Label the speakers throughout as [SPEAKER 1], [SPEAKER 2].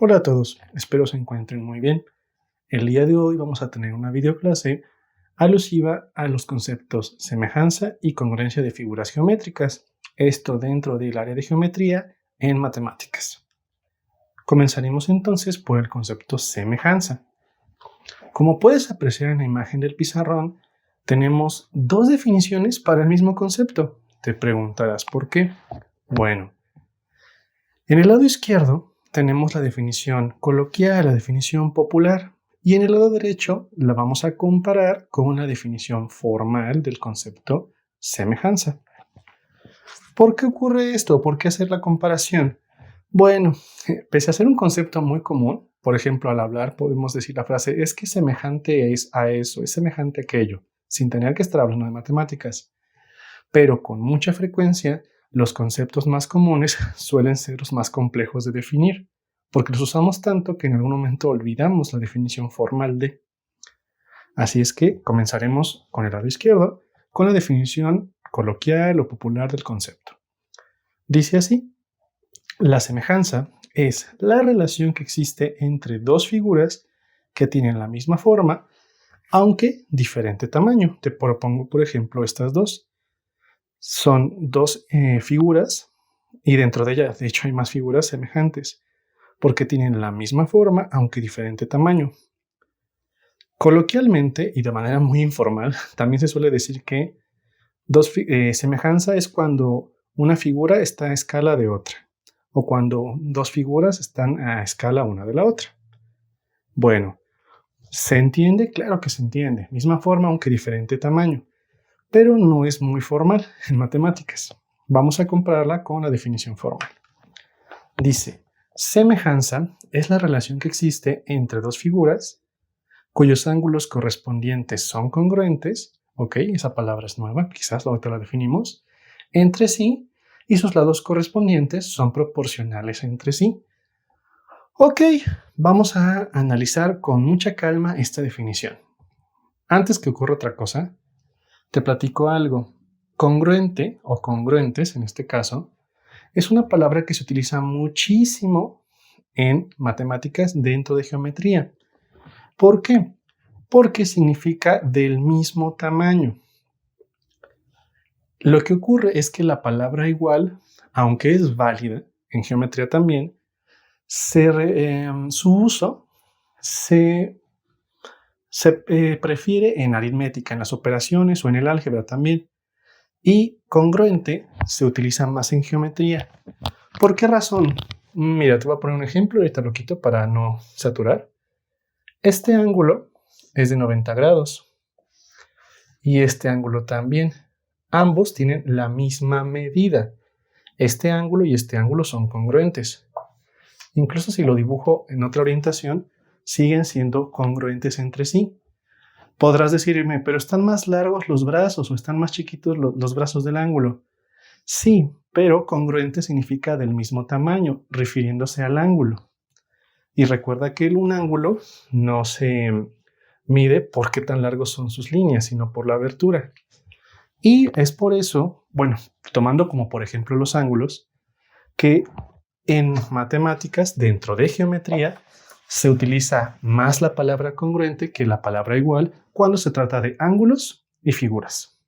[SPEAKER 1] Hola a todos, espero se encuentren muy bien. El día de hoy vamos a tener una videoclase alusiva a los conceptos semejanza y congruencia de figuras geométricas, esto dentro del área de geometría en matemáticas. Comenzaremos entonces por el concepto semejanza. Como puedes apreciar en la imagen del pizarrón, tenemos dos definiciones para el mismo concepto. Te preguntarás ¿por qué? Bueno, en el lado izquierdo tenemos la definición coloquial, la definición popular, y en el lado derecho la vamos a comparar con una definición formal del concepto semejanza. ¿Por qué ocurre esto? ¿Por qué hacer la comparación? Bueno, pese a ser un concepto muy común, por ejemplo, al hablar podemos decir la frase es que semejante es a eso, es semejante a aquello, sin tener que estar hablando de matemáticas. Pero con mucha frecuencia, los conceptos más comunes suelen ser los más complejos de definir, porque los usamos tanto que en algún momento olvidamos la definición formal de. Así es que comenzaremos con el lado izquierdo, con la definición coloquial o popular del concepto. Dice así: la semejanza es la relación que existe entre dos figuras que tienen la misma forma, aunque diferente tamaño. Te propongo, por ejemplo, estas dos. Son dos figuras y dentro de ellas, de hecho, hay más figuras semejantes porque tienen la misma forma, aunque diferente tamaño. Coloquialmente y de manera muy informal, también se suele decir que semejanza es cuando una figura está a escala de otra o cuando dos figuras están a escala una de la otra. Bueno, ¿se entiende? Claro que se entiende. Misma forma, aunque diferente tamaño. Pero no es muy formal en matemáticas. Vamos a compararla con la definición formal. Dice, semejanza es la relación que existe entre dos figuras cuyos ángulos correspondientes son congruentes, ok, esa palabra es nueva, quizás ahorita la definimos, entre sí y sus lados correspondientes son proporcionales entre sí. Ok, vamos a analizar con mucha calma esta definición. Antes que ocurra otra cosa, te platico algo. Congruente o congruentes, en este caso, es una palabra que se utiliza muchísimo en matemáticas dentro de geometría. ¿Por qué? Porque significa del mismo tamaño. Lo que ocurre es que la palabra igual, aunque es válida en geometría también, su uso se prefiere en aritmética, en las operaciones o en el álgebra también. Y congruente se utiliza más en geometría. ¿Por qué razón? Mira, te voy a poner un ejemplo, ahorita lo quito para no saturar. Este ángulo es de 90 grados y este ángulo también. Ambos tienen la misma medida. Este ángulo y este ángulo son congruentes. Incluso si lo dibujo en otra orientación, siguen siendo congruentes entre sí. Podrás decirme, pero ¿están más largos los brazos o están más chiquitos los brazos del ángulo? Sí, pero congruente significa del mismo tamaño, refiriéndose al ángulo. Y recuerda que un ángulo no se mide por qué tan largos son sus líneas, sino por la abertura. Y es por eso, bueno, tomando como por ejemplo los ángulos, que en matemáticas, dentro de geometría, se utiliza más la palabra congruente que la palabra igual cuando se trata de ángulos y figuras,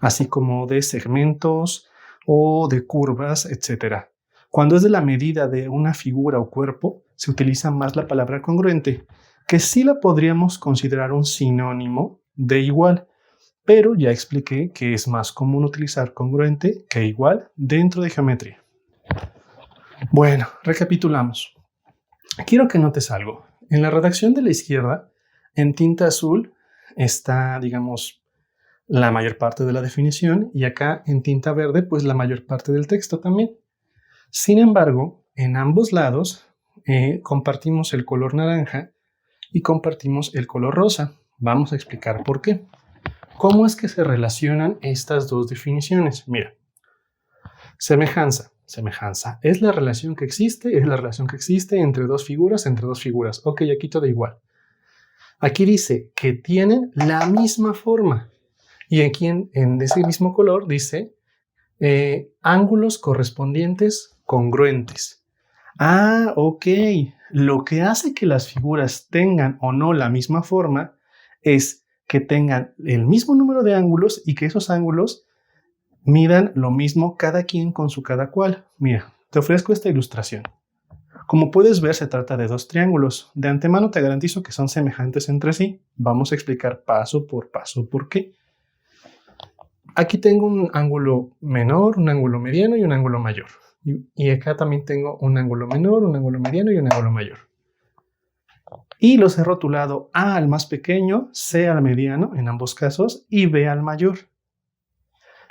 [SPEAKER 1] así como de segmentos o de curvas, etc. Cuando es de la medida de una figura o cuerpo, se utiliza más la palabra congruente, que sí la podríamos considerar un sinónimo de igual, pero ya expliqué que es más común utilizar congruente que igual dentro de geometría. Bueno, recapitulamos. Quiero que notes algo. En la redacción de la izquierda, en tinta azul, está, digamos, la mayor parte de la definición y acá en tinta verde, pues la mayor parte del texto también. Sin embargo, en ambos lados compartimos el color naranja y compartimos el color rosa. Vamos a explicar por qué. ¿Cómo es que se relacionan estas dos definiciones? Mira, semejanza. Semejanza es la relación que existe entre dos figuras. Ok, aquí todo igual. Aquí dice que tienen la misma forma. Y aquí en ese mismo color dice ángulos correspondientes congruentes. Ah, ok. Lo que hace que las figuras tengan o no la misma forma es que tengan el mismo número de ángulos y que esos ángulos midan lo mismo cada quien con su cada cual. Mira, te ofrezco esta ilustración. Como puedes ver, se trata de dos triángulos. De antemano te garantizo que son semejantes entre sí. Vamos a explicar paso por paso por qué. Aquí tengo un ángulo menor, un ángulo mediano y un ángulo mayor. Y acá también tengo un ángulo menor, un ángulo mediano y un ángulo mayor. Y los he rotulado A al más pequeño, C al mediano en ambos casos y B al mayor.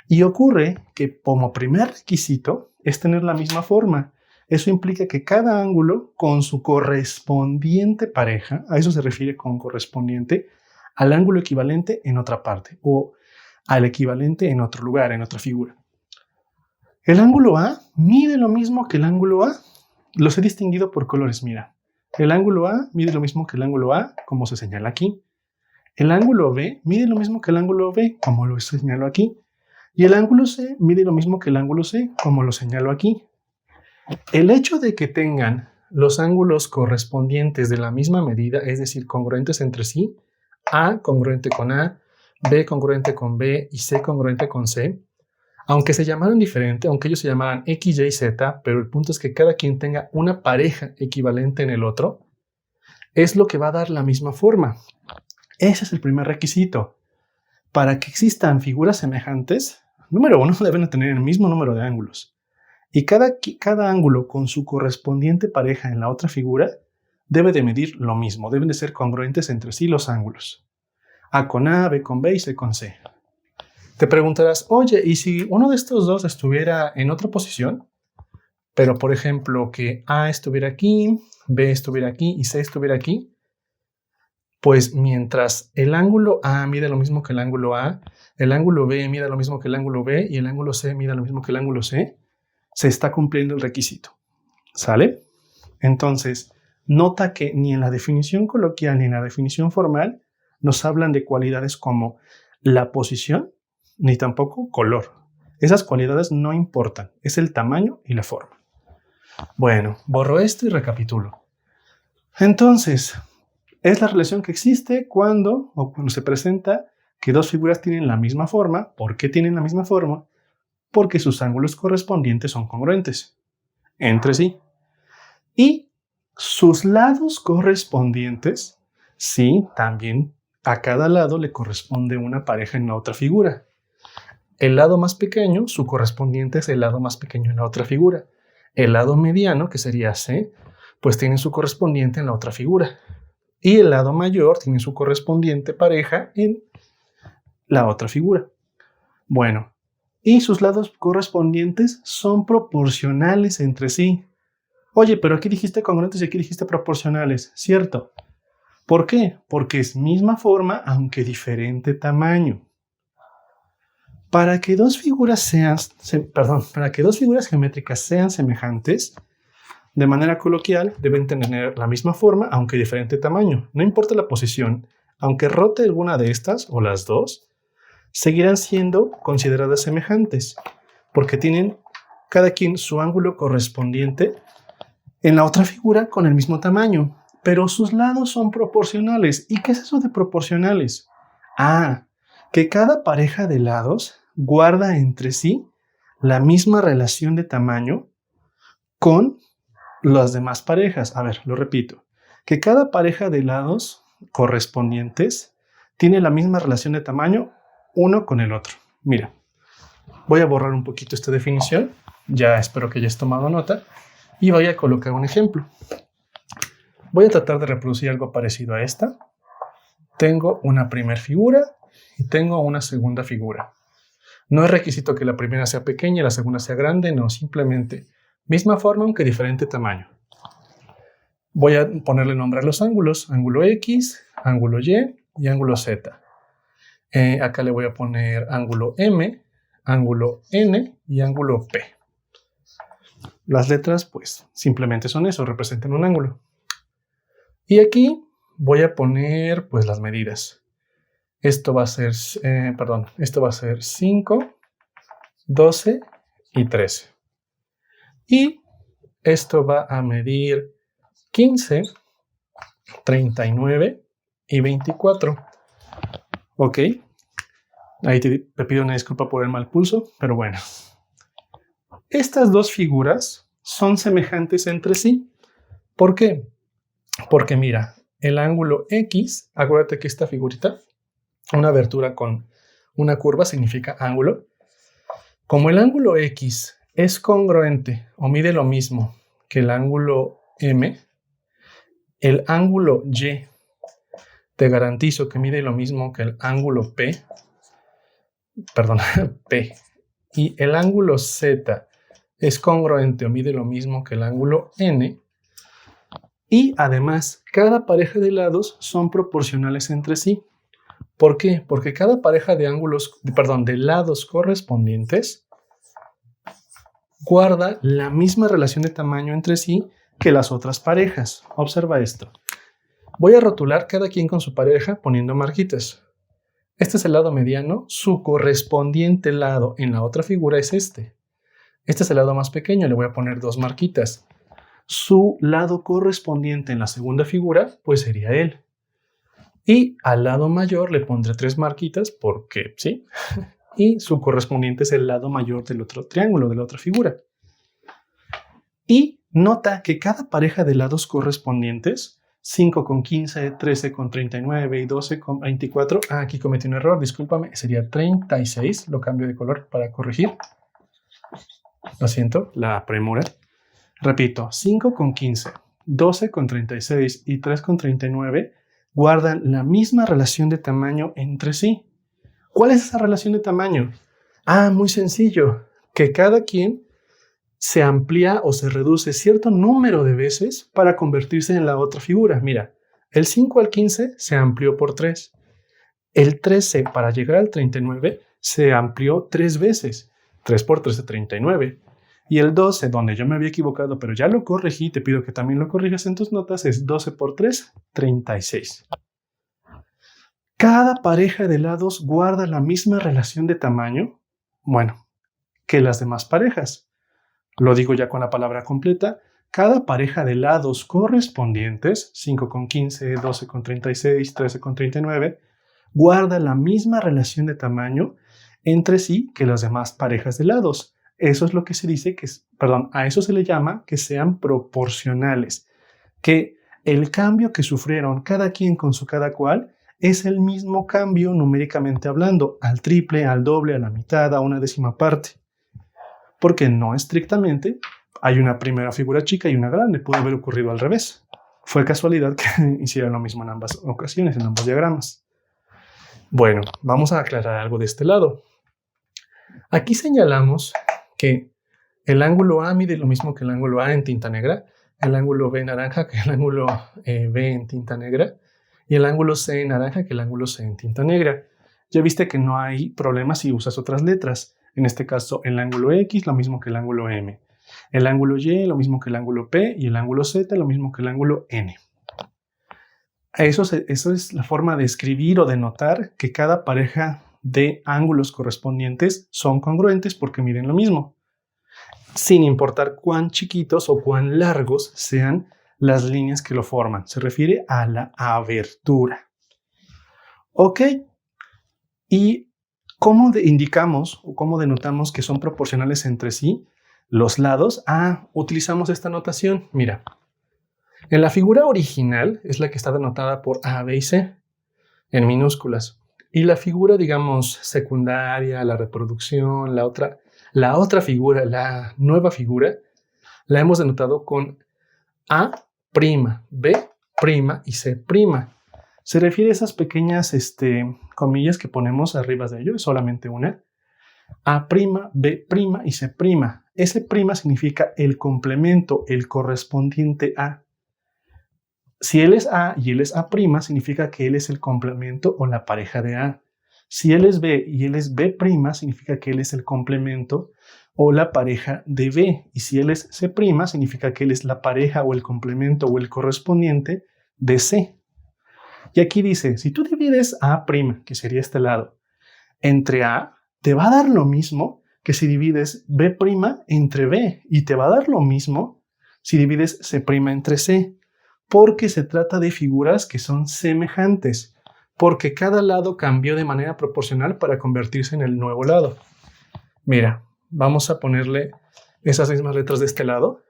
[SPEAKER 1] Y ocurre que como primer requisito es tener la misma forma. Eso implica que cada ángulo con su correspondiente pareja, a eso se refiere con correspondiente, al ángulo equivalente en otra parte o al equivalente en otro lugar, en otra figura. El ángulo A mide lo mismo que el ángulo A. Los he distinguido por colores, mira. El ángulo A mide lo mismo que el ángulo A, como se señala aquí. El ángulo B mide lo mismo que el ángulo B, como lo señalo aquí. Y el ángulo C mide lo mismo que el ángulo C, como lo señalo aquí. El hecho de que tengan los ángulos correspondientes de la misma medida, es decir, congruentes entre sí, A congruente con A, B congruente con B y C congruente con C, aunque se llamaran diferente, aunque ellos se llamaran X, Y, Z, pero el punto es que cada quien tenga una pareja equivalente en el otro, es lo que va a dar la misma forma. Ese es el primer requisito. Para que existan figuras semejantes, número uno, deben tener el mismo número de ángulos. Y cada ángulo con su correspondiente pareja en la otra figura debe de medir lo mismo, deben de ser congruentes entre sí los ángulos. A con A, B con B y C con C. Te preguntarás, oye, ¿y si uno de estos dos estuviera en otra posición? Pero, por ejemplo, que A estuviera aquí, B estuviera aquí y C estuviera aquí, pues mientras el ángulo A mide lo mismo que el ángulo A, el ángulo B mide lo mismo que el ángulo B y el ángulo C mide lo mismo que el ángulo C, se está cumpliendo el requisito. ¿Sale? Entonces, nota que ni en la definición coloquial ni en la definición formal nos hablan de cualidades como la posición ni tampoco color. Esas cualidades no importan, es el tamaño y la forma. Bueno, borro esto y recapitulo. Entonces, es la relación que existe cuando se presenta que dos figuras tienen la misma forma. ¿Por qué tienen la misma forma? Porque sus ángulos correspondientes son congruentes entre sí. Y sus lados correspondientes, sí, también a cada lado le corresponde una pareja en la otra figura. El lado más pequeño, su correspondiente es el lado más pequeño en la otra figura. El lado mediano, que sería C, pues tiene su correspondiente en la otra figura. Y el lado mayor tiene su correspondiente pareja en la otra figura. Bueno, y sus lados correspondientes son proporcionales entre sí. Oye, pero aquí dijiste congruentes y aquí dijiste proporcionales, ¿cierto? ¿Por qué? Porque es misma forma, aunque diferente tamaño. Para que dos figuras geométricas sean semejantes, de manera coloquial, deben tener la misma forma, aunque diferente tamaño. No importa la posición, aunque rote alguna de estas o las dos, seguirán siendo consideradas semejantes, porque tienen cada quien su ángulo correspondiente en la otra figura con el mismo tamaño, pero sus lados son proporcionales. ¿Y qué es eso de proporcionales? Ah, que cada pareja de lados guarda entre sí la misma relación de tamaño con las demás parejas. A ver, lo repito. Que cada pareja de lados correspondientes tiene la misma relación de tamaño uno con el otro. Mira, voy a borrar un poquito esta definición. Ya espero que hayas tomado nota. Y voy a colocar un ejemplo. Voy a tratar de reproducir algo parecido a esta. Tengo una primera figura y tengo una segunda figura. No es requisito que la primera sea pequeña y la segunda sea grande, no, simplemente misma forma aunque diferente tamaño. Voy a ponerle nombre a los ángulos, ángulo X, ángulo Y y ángulo Z. Acá le voy a poner ángulo M, ángulo N y ángulo P. Las letras, pues, simplemente son eso, representan un ángulo. Y aquí voy a poner, pues, las medidas. Esto va a ser 5, 12 y 13. Y Esto va a medir 15, 39 y 24. Ok. Ahí te pido una disculpa por el mal pulso, pero bueno. Estas dos figuras son semejantes entre sí. ¿Por qué? Porque mira, el ángulo X, acuérdate que esta figurita, una abertura con una curva significa ángulo. Como el ángulo X es congruente o mide lo mismo que el ángulo M, el ángulo Y te garantizo que mide lo mismo que el ángulo P, P, y el ángulo Z es congruente o mide lo mismo que el ángulo N, y además cada pareja de lados son proporcionales entre sí. ¿Por qué? Porque cada pareja de lados correspondientes guarda la misma relación de tamaño entre sí que las otras parejas. Observa esto. Voy a rotular cada quien con su pareja poniendo marquitas. Este es el lado mediano, su correspondiente lado en la otra figura es este. Este es el lado más pequeño, le voy a poner 2 marquitas. Su lado correspondiente en la segunda figura, pues sería él. Y al lado mayor le pondré 3 marquitas porque sí. Y su correspondiente es el lado mayor del otro triángulo, de la otra figura. Y nota que cada pareja de lados correspondientes, 5 con 15, 13 con 39 y 12 con 24. Aquí cometí un error, discúlpame, sería 36. Lo cambio de color para corregir. Lo siento, la premura. Repito, 5 con 15, 12 con 36 y 3 con 39 guardan la misma relación de tamaño entre sí. ¿Cuál es esa relación de tamaño? Muy sencillo, que cada quien se amplía o se reduce cierto número de veces para convertirse en la otra figura. Mira, el 5 al 15 se amplió por 3. El 13 para llegar al 39 se amplió 3 veces. 3 por 13, 39. Y el 12, donde yo me había equivocado, pero ya lo corregí, te pido que también lo corrijas en tus notas, es 12 por 3, 36. Cada pareja de lados guarda la misma relación de tamaño, que las demás parejas. Lo digo ya con la palabra completa. Cada pareja de lados correspondientes, 5 con 15, 12 con 36, 13 con 39, guarda la misma relación de tamaño entre sí que las demás parejas de lados. Eso es lo que se dice a eso se le llama que sean proporcionales, que el cambio que sufrieron cada quien con su cada cual es el mismo cambio numéricamente hablando, al triple, al doble, a la mitad, a una décima parte. Porque no estrictamente hay una primera figura chica y una grande, pudo haber ocurrido al revés. Fue casualidad que hicieron lo mismo en ambas ocasiones, en ambos diagramas. Bueno, vamos a aclarar algo de este lado. Aquí señalamos que el ángulo A mide lo mismo que el ángulo A en tinta negra, el ángulo B naranja que el ángulo B en tinta negra y el ángulo C naranja que el ángulo C en tinta negra. Ya viste que no hay problema si usas otras letras. En este caso, el ángulo X lo mismo que el ángulo M. El ángulo Y lo mismo que el ángulo P y el ángulo Z lo mismo que el ángulo N. Eso es la forma de escribir o de notar que cada pareja de ángulos correspondientes son congruentes porque miden lo mismo, sin importar cuán chiquitos o cuán largos sean las líneas que lo forman. Se refiere a la abertura. ¿Ok? ¿Y cómo indicamos o cómo denotamos que son proporcionales entre sí los lados? Utilizamos esta notación. Mira, en la figura original es la que está denotada por A, B y C en minúsculas. Y la figura, digamos, secundaria, la reproducción, la otra figura, la nueva figura, la hemos denotado con A', B' y C'. Se refiere a esas pequeñas comillas que ponemos arriba de ello, es solamente una. A', B' y C'. Ese prima significa el complemento, el correspondiente a. Si él es A y él es A', significa que él es el complemento o la pareja de A. Si él es B y él es B', significa que él es el complemento o la pareja de B. Y si él es C', significa que él es la pareja o el complemento o el correspondiente de C. Y aquí dice, si tú divides A', que sería este lado, entre A, te va a dar lo mismo que si divides B' entre B. Y te va a dar lo mismo si divides C' entre C, porque se trata de figuras que son semejantes, porque cada lado cambió de manera proporcional para convertirse en el nuevo lado. Mira, vamos a ponerle esas mismas letras de este lado.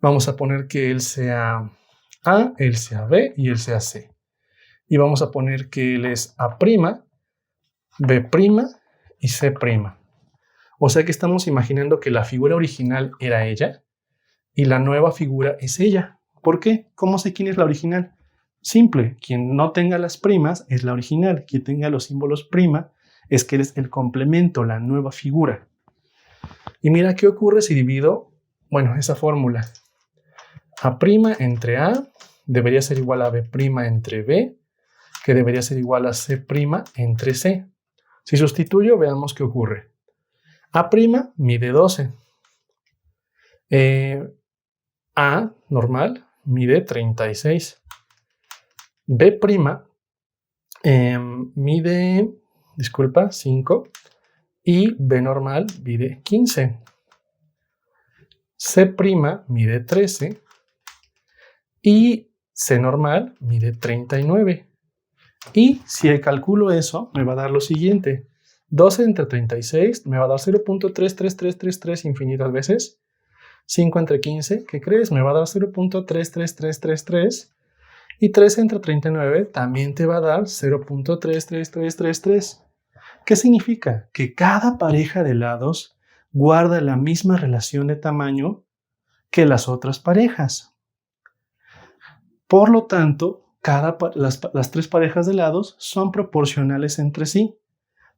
[SPEAKER 1] Vamos a poner que él sea A, él sea B y él sea C. Y vamos a poner que él es A', B' y C'. O sea que estamos imaginando que la figura original era ella y la nueva figura es ella. ¿Por qué? ¿Cómo sé quién es la original? Simple, quien no tenga las primas es la original, quien tenga los símbolos prima es que es el complemento, la nueva figura. Y mira qué ocurre si divido, esa fórmula. A' entre A debería ser igual a B' entre B, que debería ser igual a C' entre C. Si sustituyo, veamos qué ocurre. A' mide 12. A normal mide 36. B' mide, 5 y B normal mide 15. C' mide 13 y C normal mide 39. Y si calculo eso, me va a dar lo siguiente. 12 entre 36 me va a dar 0.33333 infinitas veces. 5 entre 15, ¿qué crees? Me va a dar 0.33333. Y 3 entre 39 también te va a dar 0.33333. ¿Qué significa? Que cada pareja de lados guarda la misma relación de tamaño que las otras parejas. Por lo tanto, las tres parejas de lados son proporcionales entre sí.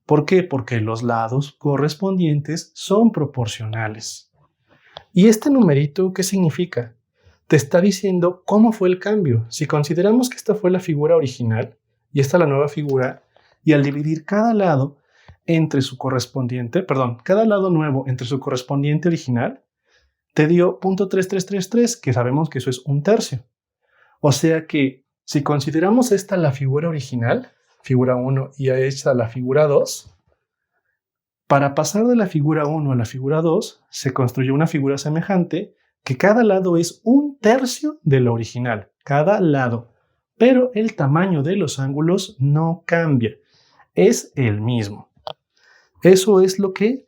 [SPEAKER 1] ¿Por qué? Porque los lados correspondientes son proporcionales. ¿Y este numerito qué significa? Te está diciendo cómo fue el cambio. Si consideramos que esta fue la figura original y esta la nueva figura, y al dividir cada lado entre su correspondiente, cada lado nuevo entre su correspondiente original, te dio 0.3333, que sabemos que eso es 1/3. O sea que si consideramos esta la figura original, figura 1, y a esta la figura 2, para pasar de la figura 1 a la figura 2, se construyó una figura semejante que cada lado es 1/3 de la original, cada lado, pero el tamaño de los ángulos no cambia, es el mismo. Eso es lo que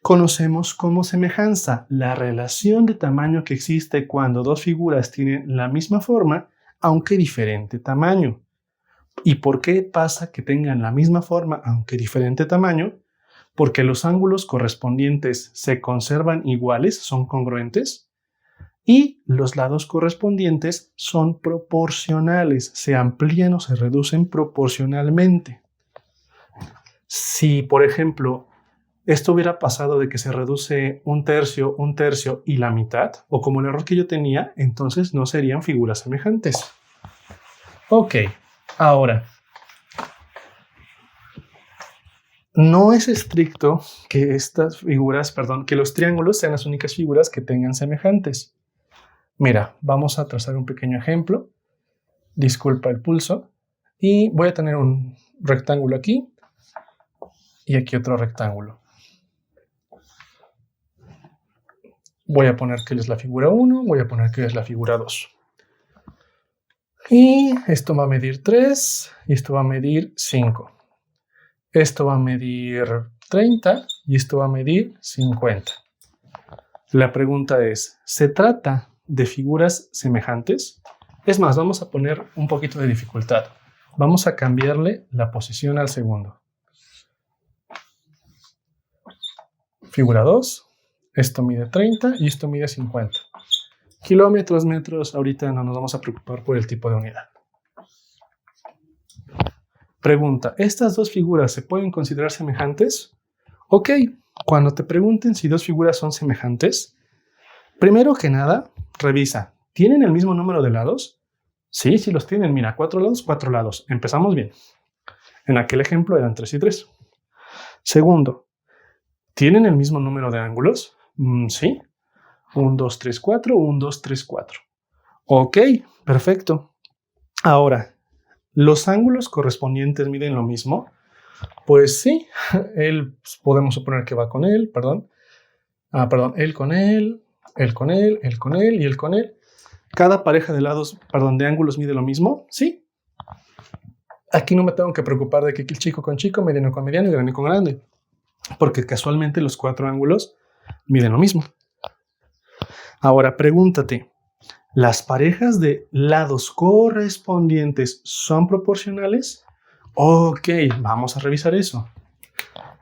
[SPEAKER 1] conocemos como semejanza, la relación de tamaño que existe cuando dos figuras tienen la misma forma, aunque diferente tamaño. ¿Y por qué pasa que tengan la misma forma, aunque diferente tamaño? Porque los ángulos correspondientes se conservan iguales, son congruentes, y los lados correspondientes son proporcionales, se amplían o se reducen proporcionalmente. Si, por ejemplo, esto hubiera pasado de que se reduce 1/3 y la mitad, o como el error que yo tenía, entonces no serían figuras semejantes. Ok, ahora, no es estricto que que los triángulos sean las únicas figuras que tengan semejantes. Mira, vamos a trazar un pequeño ejemplo. Disculpa el pulso. Y voy a tener un rectángulo aquí y aquí otro rectángulo. Voy a poner que es la figura 1, voy a poner que es la figura 2. Y esto va a medir 3 y esto va a medir 5. Esto va a medir 30 y esto va a medir 50. La pregunta es, ¿se trata de figuras semejantes? Es más, vamos a poner un poquito de dificultad. Vamos a cambiarle la posición al segundo. Figura 2. Esto mide 30 y esto mide 50. Kilómetros, metros, ahorita no nos vamos a preocupar por el tipo de unidad. Pregunta, ¿estas dos figuras se pueden considerar semejantes? Ok, cuando te pregunten si dos figuras son semejantes, primero que nada, revisa, ¿tienen el mismo número de lados? Sí, sí los tienen, mira, 4 lados, 4 lados. Empezamos bien. En aquel ejemplo eran 3 y 3. Segundo, ¿tienen el mismo número de ángulos? Sí. 1, 2, 3, 4, 1, 2, 3, 4. Ok, perfecto. Ahora, ¿los ángulos correspondientes miden lo mismo? Pues sí, podemos suponer que va con él, él con él, el con él, el con él y el con él. ¿Cada pareja de de ángulos mide lo mismo? Sí. Aquí no me tengo que preocupar de que el chico con chico, mediano con mediano y grande con grande, porque casualmente los 4 ángulos miden lo mismo. Ahora pregúntate, ¿las parejas de lados correspondientes son proporcionales? Ok, vamos a revisar eso.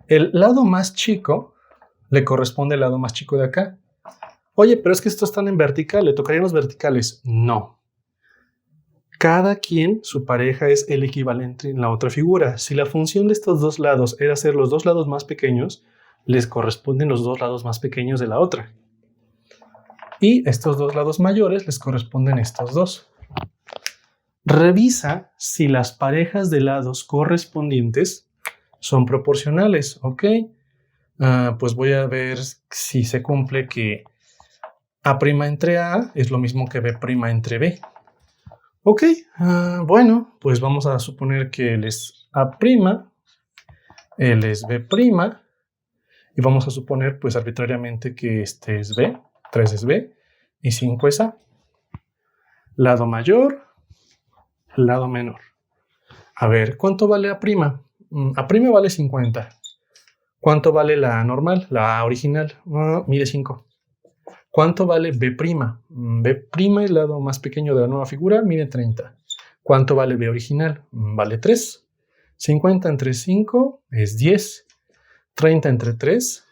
[SPEAKER 1] El lado más chico le corresponde al lado más chico de acá. Oye, pero es que estos están en vertical, ¿le tocarían los verticales? No. Cada quien, su pareja es el equivalente en la otra figura. Si la función de estos dos lados era hacer los dos lados más pequeños, les corresponden los dos lados más pequeños de la otra. Y estos dos lados mayores les corresponden estos dos. Revisa si las parejas de lados correspondientes son proporcionales, ¿ok? Pues voy a ver si se cumple que A' entre A es lo mismo que B' entre B. Ok, bueno, pues vamos a suponer que él es A', él es B', y vamos a suponer pues arbitrariamente que este es B, 3 es B y 5 es A. Lado mayor, lado menor. A ver, ¿cuánto vale A'? A' vale 50. ¿Cuánto vale la normal, la original? Mide 5. ¿Cuánto vale B'? B', el lado más pequeño de la nueva figura, mide 30. ¿Cuánto vale B original? Vale 3. 50 entre 5 es 10. 30 entre 3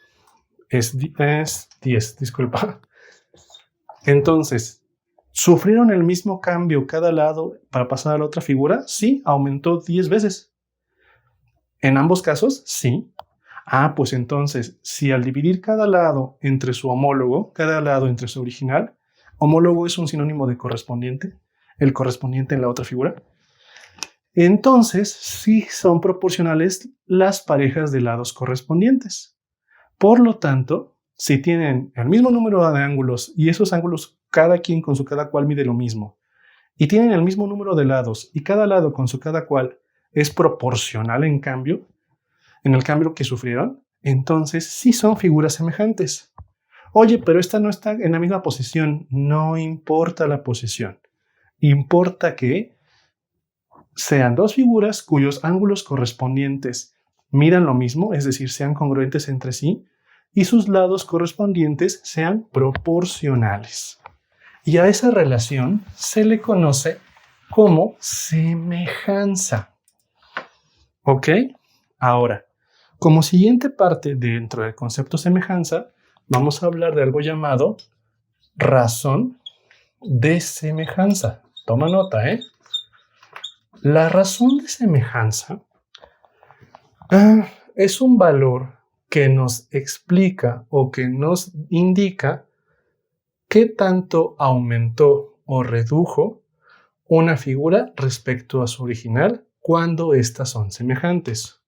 [SPEAKER 1] es 10, disculpa. Entonces, ¿sufrieron el mismo cambio cada lado para pasar a la otra figura? Sí, aumentó 10 veces. En ambos casos, sí. Pues entonces, si al dividir cada lado entre su homólogo, cada lado entre su original, homólogo es un sinónimo de correspondiente, el correspondiente en la otra figura, entonces sí son proporcionales las parejas de lados correspondientes. Por lo tanto, si tienen el mismo número de ángulos y esos ángulos cada quien con su cada cual mide lo mismo, y tienen el mismo número de lados y cada lado con su cada cual es proporcional en el cambio que sufrieron, entonces sí son figuras semejantes. Oye, pero esta no está en la misma posición. No importa la posición. Importa que sean dos figuras cuyos ángulos correspondientes midan lo mismo, es decir, sean congruentes entre sí, y sus lados correspondientes sean proporcionales. Y a esa relación se le conoce como semejanza. ¿Ok? Ahora, como siguiente parte dentro del concepto semejanza, vamos a hablar de algo llamado razón de semejanza. Toma nota, ¿eh? La razón de semejanza es un valor que nos explica o que nos indica qué tanto aumentó o redujo una figura respecto a su original cuando éstas son semejantes.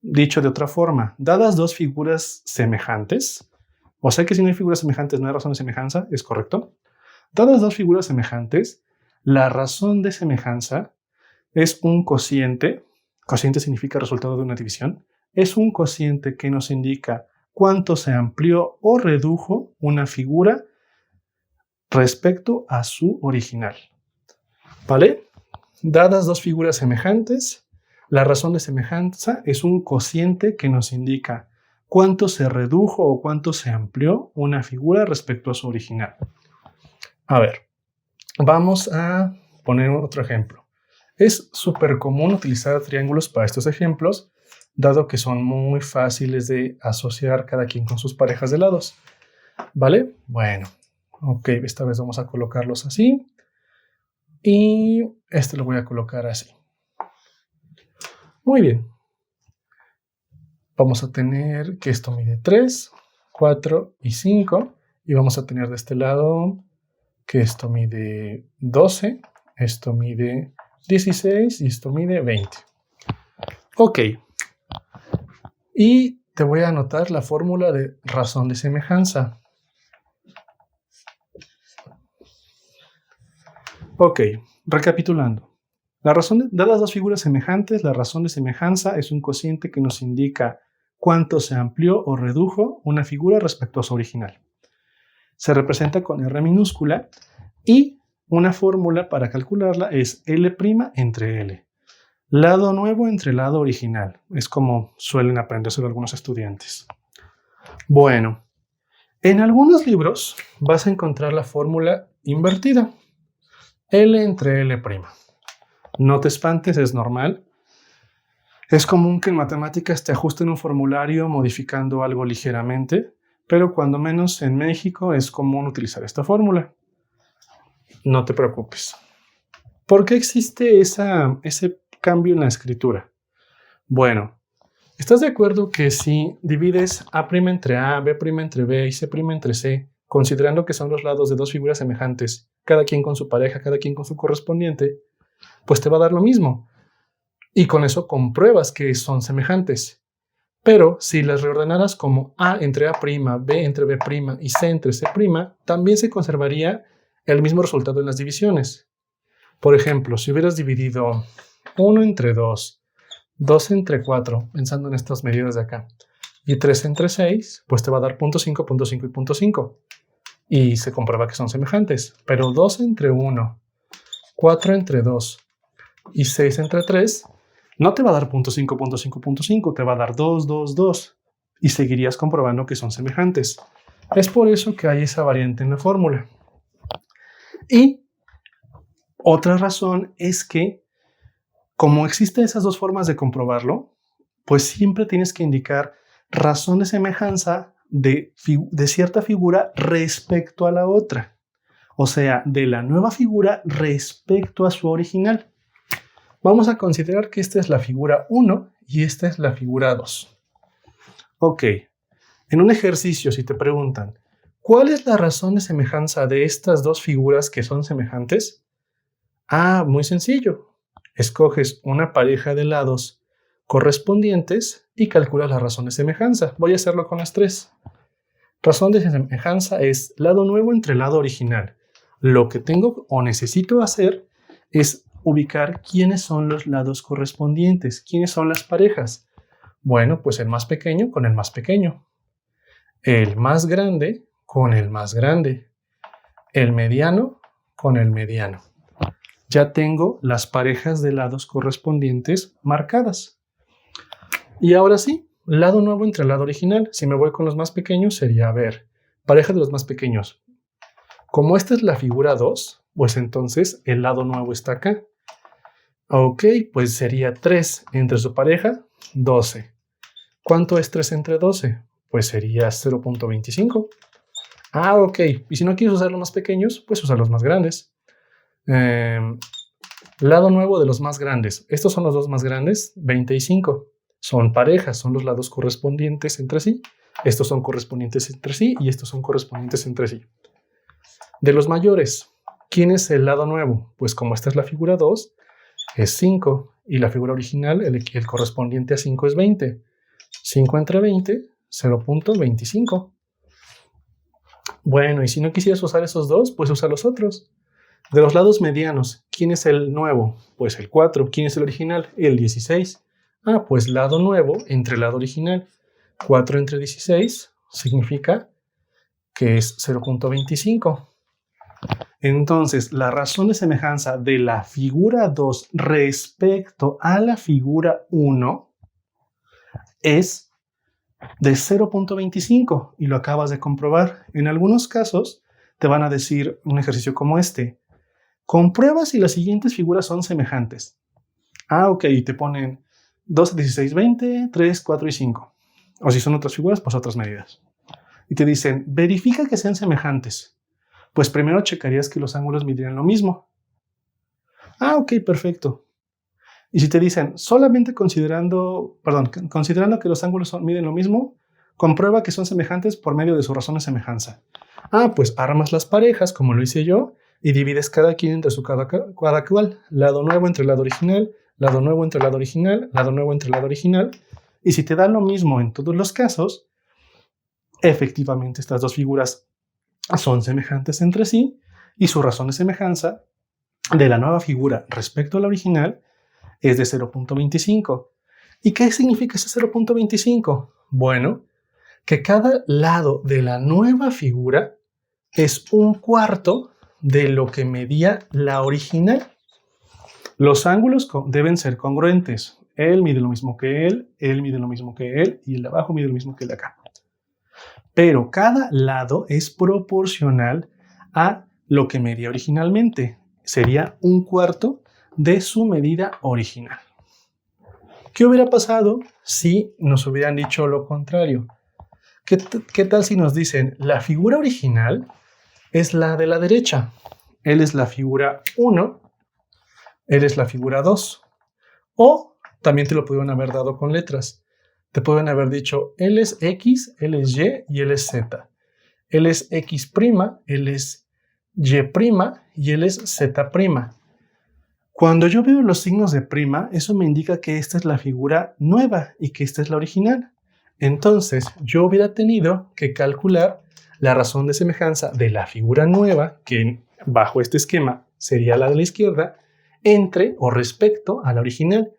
[SPEAKER 1] Dicho de otra forma, dadas dos figuras semejantes, o sea que si no hay figuras semejantes no hay razón de semejanza, ¿es correcto? Dadas dos figuras semejantes, la razón de semejanza es un cociente significa resultado de una división, es un cociente que nos indica cuánto se amplió o redujo una figura respecto a su original. ¿Vale? Dadas dos figuras semejantes, la razón de semejanza es un cociente que nos indica cuánto se redujo o cuánto se amplió una figura respecto a su original. A ver, vamos a poner otro ejemplo. Es súper común utilizar triángulos para estos ejemplos, dado que son muy fáciles de asociar cada quien con sus parejas de lados. ¿Vale? Bueno, ok, esta vez vamos a colocarlos así. Y este lo voy a colocar así. Muy bien. Vamos a tener que esto mide 3, 4 y 5. Y vamos a tener de este lado que esto mide 12, esto mide 16 y esto mide 20. Ok. Y te voy a anotar la fórmula de razón de semejanza. Ok, recapitulando. Dadas dos figuras semejantes, la razón de semejanza es un cociente que nos indica cuánto se amplió o redujo una figura respecto a su original. se representa con R minúscula y una fórmula para calcularla es L' entre L. Lado nuevo entre lado original. Es como suelen aprender algunos estudiantes. Bueno, en algunos libros vas a encontrar la fórmula invertida. L entre L'. No te espantes, es normal. Es común que en matemáticas te ajusten un formulario modificando algo ligeramente, pero cuando menos en México es común utilizar esta fórmula. No te preocupes. ¿Por qué existe ese cambio en la escritura? Bueno, ¿estás de acuerdo que si divides A' entre A, B' entre B y C' entre C, considerando que son los lados de dos figuras semejantes, cada quien con su pareja, cada quien con su correspondiente, pues te va a dar lo mismo? Y con eso compruebas que son semejantes. Pero si las reordenaras como A entre A', B entre B' y C entre C', también se conservaría el mismo resultado en las divisiones. Por ejemplo, si hubieras dividido 1 entre 2, 2 entre 4, pensando en estas medidas de acá, y 3 entre 6, pues te va a dar 0.5, 0.5 y 0.5. Y se comprueba que son semejantes. Pero 2 entre 1, 4 entre 2 y 6 entre 3 no te va a dar 0.5, 0.5, 0.5, te va a dar 2, 2, 2. Y seguirías comprobando que son semejantes. Es por eso que hay esa variante en la fórmula. Y otra razón es que, como existen esas dos formas de comprobarlo, pues siempre tienes que indicar razón de semejanza de cierta figura respecto a la otra. O sea, de la nueva figura respecto a su original. Vamos a considerar que esta es la figura 1 y esta es la figura 2. Ok, en un ejercicio si te preguntan, ¿cuál es la razón de semejanza de estas dos figuras que son semejantes? Ah, muy sencillo. Escoges una pareja de lados correspondientes y calculas la razón de semejanza. Voy a hacerlo con las tres. Razón de semejanza es lado nuevo entre lado original. Lo que tengo o necesito hacer es ubicar quiénes son los lados correspondientes, quiénes son las parejas. Bueno, pues el más pequeño con el más pequeño, el más grande con el más grande, el mediano con el mediano. Ya tengo las parejas de lados correspondientes marcadas. Y ahora sí, lado nuevo entre lado original. Si me voy con los más pequeños sería, a ver, pareja de los más pequeños. Como esta es la figura 2, pues entonces el lado nuevo está acá. Ok, pues sería 3 entre su pareja, 12. ¿Cuánto es 3 entre 12? Pues sería 0.25. Ah, ok. Y si no quieres usar los más pequeños, pues usa los más grandes. Lado nuevo de los más grandes. Estos son los dos más grandes, 25. Son parejas, son los lados correspondientes entre sí. Estos son correspondientes entre sí y estos son correspondientes entre sí. De los mayores, ¿quién es el lado nuevo? Pues como esta es la figura 2, es 5. Y la figura original, el correspondiente a 5 es 20. 5 entre 20, 0.25. Bueno, y si no quisieras usar esos dos, pues usa los otros. De los lados medianos, ¿quién es el nuevo? Pues el 4. ¿Quién es el original? El 16. Ah, pues lado nuevo entre lado original. 4 entre 16 significa que es 0.25. Entonces, la razón de semejanza de la figura 2 respecto a la figura 1 es de 0.25 y lo acabas de comprobar. En algunos casos te van a decir un ejercicio como este. Comprueba si las siguientes figuras son semejantes. Ah, ok, te ponen 12, 16, 20, 3, 4 y 5. O si son otras figuras, pues otras medidas. Y te dicen, verifica que sean semejantes. Pues primero checarías que los ángulos midieran lo mismo. Ah, ok, perfecto. Y si te dicen, solamente considerando que los ángulos miden lo mismo, comprueba que son semejantes por medio de su razón de semejanza. Ah, pues armas las parejas, como lo hice yo, y divides cada quien entre su cada cual. Lado nuevo entre lado original, lado nuevo entre lado original, lado nuevo entre lado original. Y si te da lo mismo en todos los casos, efectivamente estas dos figuras son semejantes entre sí y su razón de semejanza de la nueva figura respecto a la original es de 0.25. ¿Y qué significa ese 0.25? Bueno, que cada lado de la nueva figura es un cuarto de lo que medía la original. Los ángulos deben ser congruentes. Él mide lo mismo que él mide lo mismo que él y el de abajo mide lo mismo que el de acá. Pero cada lado es proporcional a lo que medía originalmente. Sería un cuarto de su medida original. ¿Qué hubiera pasado si nos hubieran dicho lo contrario? ¿Qué tal si nos dicen la figura original es la de la derecha? Él es la figura 1, él es la figura 2. O también te lo pudieron haber dado con letras. Te pueden haber dicho él es X, él es Y y él es Z. Él es X', él es Y' y él es Z'. Cuando yo veo los signos de prima, eso me indica que esta es la figura nueva y que esta es la original. Entonces, yo hubiera tenido que calcular la razón de semejanza de la figura nueva, que bajo este esquema sería la de la izquierda, entre o respecto a la original,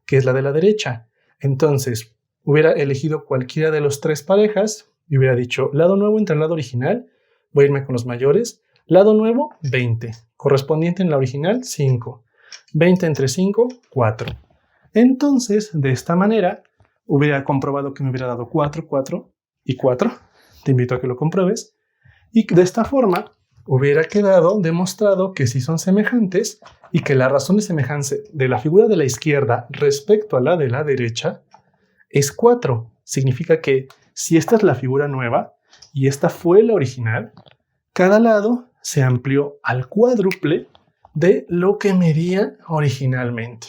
[SPEAKER 1] que es la de la derecha. Entonces, hubiera elegido cualquiera de las tres parejas y hubiera dicho lado nuevo entre el lado original, voy a irme con los mayores, lado nuevo 20, correspondiente en la original 5. 20 entre 5, 4. Entonces, de esta manera, hubiera comprobado que me hubiera dado 4, 4 y 4. Te invito a que lo compruebes. Y de esta forma, hubiera quedado demostrado que sí son semejantes y que la razón de semejanza de la figura de la izquierda respecto a la de la derecha es 4. Significa que si esta es la figura nueva y esta fue la original, cada lado se amplió al cuádruple de lo que medía originalmente.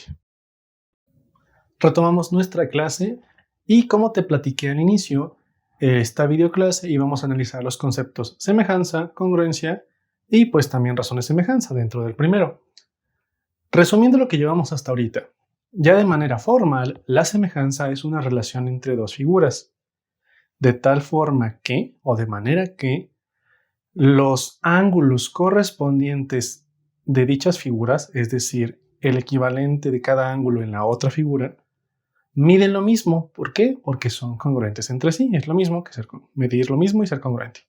[SPEAKER 1] Retomamos nuestra clase y como te platiqué al inicio, esta videoclase íbamos a analizar los conceptos semejanza, congruencia y pues también razón de semejanza dentro del primero. Resumiendo lo que llevamos hasta ahorita, ya de manera formal, la semejanza es una relación entre dos figuras, de tal forma que, o de manera que, los ángulos correspondientes de dichas figuras, es decir, el equivalente de cada ángulo en la otra figura, miden lo mismo. ¿Por qué? Porque son congruentes entre sí. Es lo mismo que medir lo mismo y ser congruente.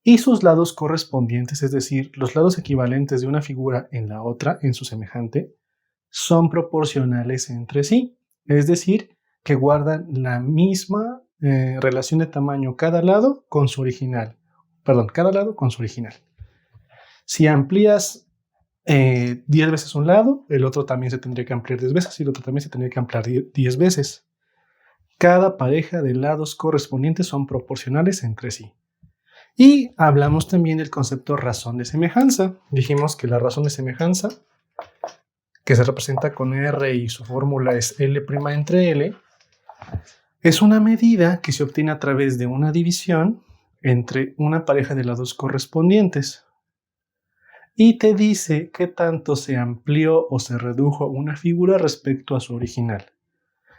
[SPEAKER 1] Y sus lados correspondientes, es decir, los lados equivalentes de una figura en la otra, en su semejante, son proporcionales entre sí. Es decir, que guardan la misma relación de tamaño cada lado con su original. Cada lado con su original. Si amplías 10 veces un lado, el otro también se tendría que ampliar 10 veces y el otro también se tendría que ampliar 10 veces. Cada pareja de lados correspondientes son proporcionales entre sí. Y hablamos también del concepto razón de semejanza. Dijimos que la razón de semejanza, que se representa con R y su fórmula es L' entre L, es una medida que se obtiene a través de una división entre una pareja de lados correspondientes. Y te dice qué tanto se amplió o se redujo una figura respecto a su original.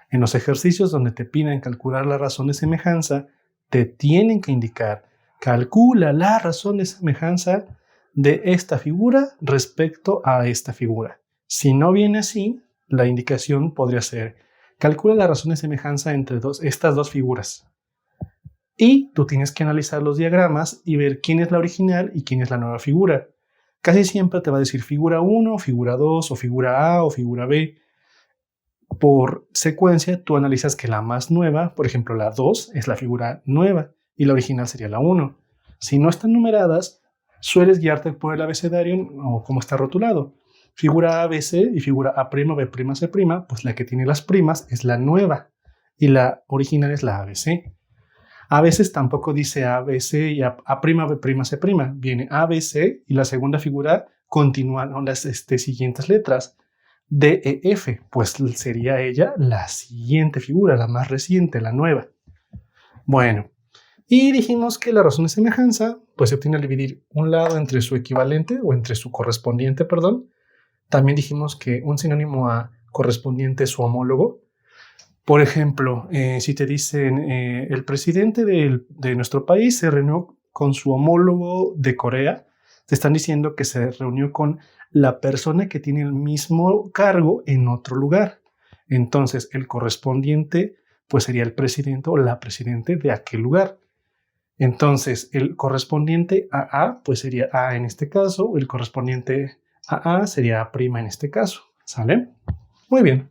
[SPEAKER 1] En los ejercicios donde te piden calcular la razón de semejanza, te tienen que indicar, calcula la razón de semejanza de esta figura respecto a esta figura. Si no viene así, la indicación podría ser, calcula la razón de semejanza entre estas dos figuras. Y tú tienes que analizar los diagramas y ver quién es la original y quién es la nueva figura. Casi siempre te va a decir figura 1, figura 2, o figura A, o figura B. Por secuencia, tú analizas que la más nueva, por ejemplo, la 2, es la figura nueva y la original sería la 1. Si no están numeradas, sueles guiarte por el abecedario o cómo está rotulado. Figura ABC y figura A', B', C', pues la que tiene las primas es la nueva y la original es la ABC. A veces tampoco dice ABC y A', B', C'. Viene ABC y la segunda figura continúan las siguientes letras. D, E, F, pues sería ella la siguiente figura, la más reciente, la nueva. Bueno, y dijimos que la razón de semejanza pues se obtiene al dividir un lado entre su equivalente o entre su correspondiente, perdón. También dijimos que un sinónimo a correspondiente es su homólogo. Por ejemplo, si te dicen el presidente de nuestro país se reunió con su homólogo de Corea, te están diciendo que se reunió con la persona que tiene el mismo cargo en otro lugar. Entonces, el correspondiente pues sería el presidente o la presidente de aquel lugar. Entonces, el correspondiente a A, pues sería A en este caso, el correspondiente a A sería A' en este caso, ¿sale? Muy bien.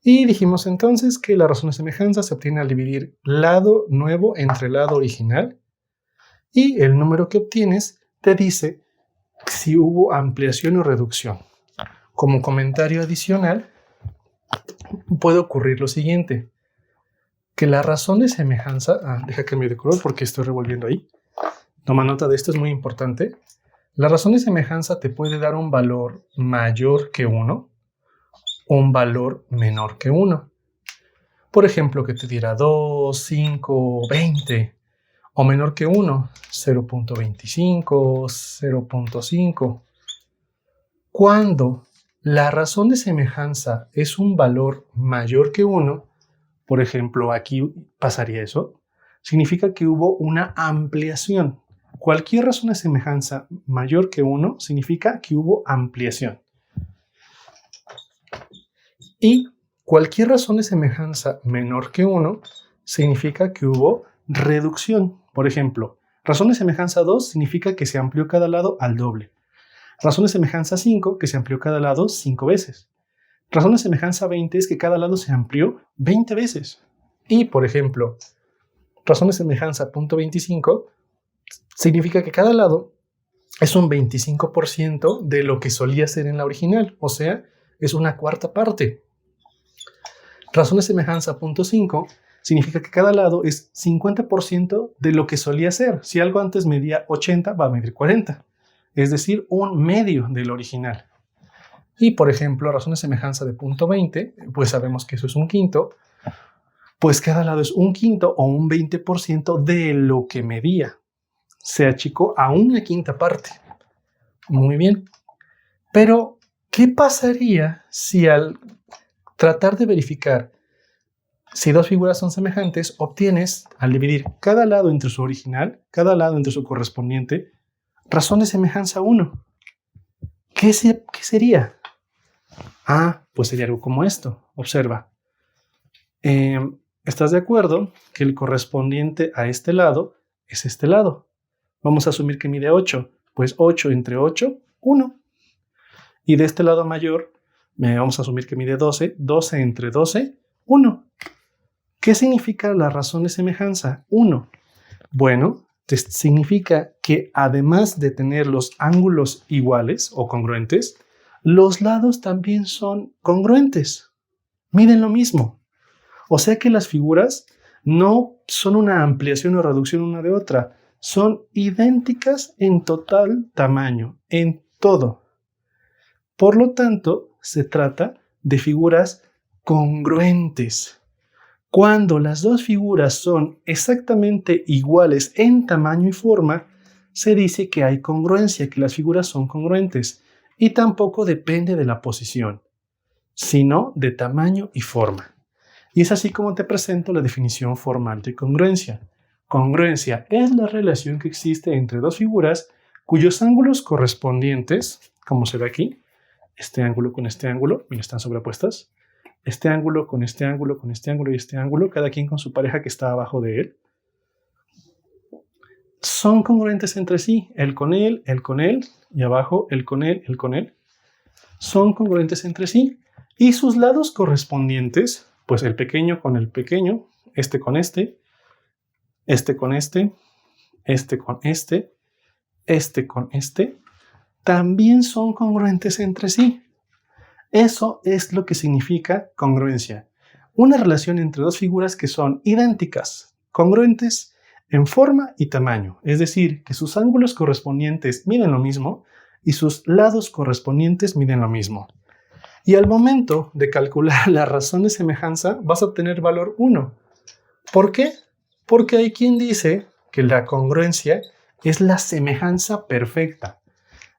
[SPEAKER 1] Y dijimos entonces que la razón de semejanza se obtiene al dividir lado nuevo entre lado original, y el número que obtienes te dice si hubo ampliación o reducción. Como comentario adicional, puede ocurrir lo siguiente, que la razón de semejanza, deja cambio de color porque estoy revolviendo ahí, toma nota de esto, es muy importante. La razón de semejanza te puede dar un valor mayor que 1 o un valor menor que 1. Por ejemplo, que te diera 2, 5, 20, o menor que 1, 0.25, 0.5. Cuando la razón de semejanza es un valor mayor que 1, por ejemplo, aquí pasaría eso, significa que hubo una ampliación. Cualquier razón de semejanza mayor que 1 significa que hubo ampliación. Y cualquier razón de semejanza menor que 1 significa que hubo reducción. Por ejemplo, razón de semejanza 2 significa que se amplió cada lado al doble. Razón de semejanza 5, que se amplió cada lado 5 veces. Razón de semejanza 20 es que cada lado se amplió 20 veces. Y, por ejemplo, razón de semejanza .25 significa que cada lado es un 25% de lo que solía ser en la original, o sea, es una cuarta parte. Razón de semejanza .5 significa que cada lado es 50% de lo que solía ser. Si algo antes medía 80, va a medir 40. Es decir, un medio del original. Y, por ejemplo, razón de semejanza de .20, pues sabemos que eso es un quinto, pues cada lado es un quinto o un 20% de lo que medía. Se achicó a una quinta parte. Muy bien. Pero, ¿qué pasaría si al tratar de verificar si dos figuras son semejantes, obtienes, al dividir cada lado entre su original, cada lado entre su correspondiente, razón de semejanza 1? ¿Qué sería? Pues sería algo como esto. Observa. ¿Estás de acuerdo que el correspondiente a este lado es este lado? Vamos a asumir que mide 8. Pues 8 entre 8, 1. Y de este lado mayor, vamos a asumir que mide 12. 12 entre 12, 1. ¿Qué significa la razón de semejanza? 1. Bueno, significa que además de tener los ángulos iguales o congruentes, los lados también son congruentes. Miden lo mismo. O sea que las figuras no son una ampliación o reducción una de otra. Son idénticas en total tamaño, en todo. Por lo tanto, se trata de figuras congruentes. Cuando las dos figuras son exactamente iguales en tamaño y forma, se dice que hay congruencia, que las figuras son congruentes, y tampoco depende de la posición, sino de tamaño y forma. Y es así como te presento la definición formal de congruencia. Congruencia es la relación que existe entre dos figuras cuyos ángulos correspondientes, como se ve aquí, este ángulo con este ángulo, mira, están sobrepuestas, este ángulo con este ángulo, con este ángulo y este ángulo, cada quien con su pareja que está abajo de él, son congruentes entre sí. El con él, y abajo el con él, son congruentes entre sí. Y sus lados correspondientes, pues el pequeño con el pequeño, este con este, este con este, este con este, este con este, también son congruentes entre sí. Eso es lo que significa congruencia. Una relación entre dos figuras que son idénticas, congruentes en forma y tamaño. Es decir, que sus ángulos correspondientes miden lo mismo y sus lados correspondientes miden lo mismo. Y al momento de calcular la razón de semejanza, vas a obtener valor 1. ¿Por qué? Porque hay quien dice que la congruencia es la semejanza perfecta,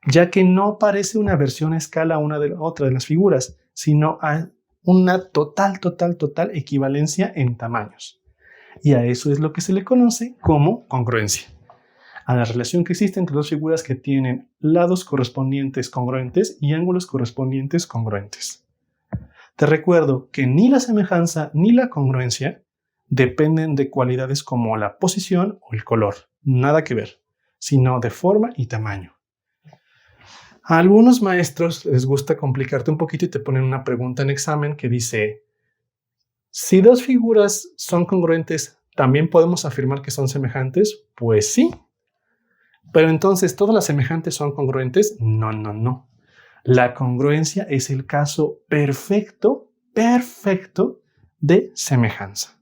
[SPEAKER 1] ya que no parece una versión a escala una de la otra de las figuras, sino a una total equivalencia en tamaños. Y a eso es lo que se le conoce como congruencia. A la relación que existe entre dos figuras que tienen lados correspondientes congruentes y ángulos correspondientes congruentes. Te recuerdo que ni la semejanza ni la congruencia dependen de cualidades como la posición o el color. Nada que ver, sino de forma y tamaño. A algunos maestros les gusta complicarte un poquito y te ponen una pregunta en examen que dice: si dos figuras son congruentes, ¿también podemos afirmar que son semejantes? Pues sí. Pero entonces, ¿todas las semejantes son congruentes? No, no, no. La congruencia es el caso perfecto de semejanza.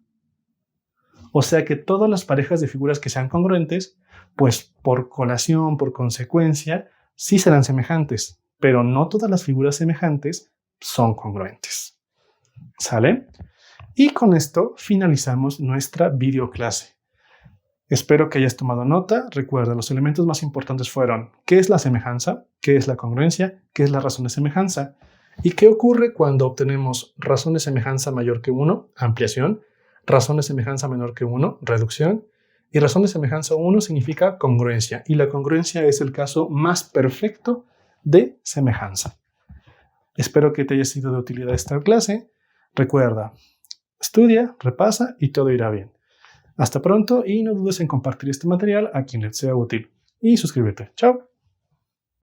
[SPEAKER 1] O sea que todas las parejas de figuras que sean congruentes, pues por colación, por consecuencia, sí serán semejantes, pero no todas las figuras semejantes son congruentes. ¿Sale? Y con esto finalizamos nuestra videoclase. Espero que hayas tomado nota. Recuerda, los elementos más importantes fueron: ¿qué es la semejanza? ¿Qué es la congruencia? ¿Qué es la razón de semejanza? ¿Y qué ocurre cuando obtenemos razón de semejanza mayor que 1? Ampliación. Razón de semejanza menor que 1, reducción. Y razón de semejanza 1 significa congruencia. Y la congruencia es el caso más perfecto de semejanza. Espero que te haya sido de utilidad esta clase. Recuerda, estudia, repasa y todo irá bien. Hasta pronto y no dudes en compartir este material a quien les sea útil. Y suscríbete. ¡Chao!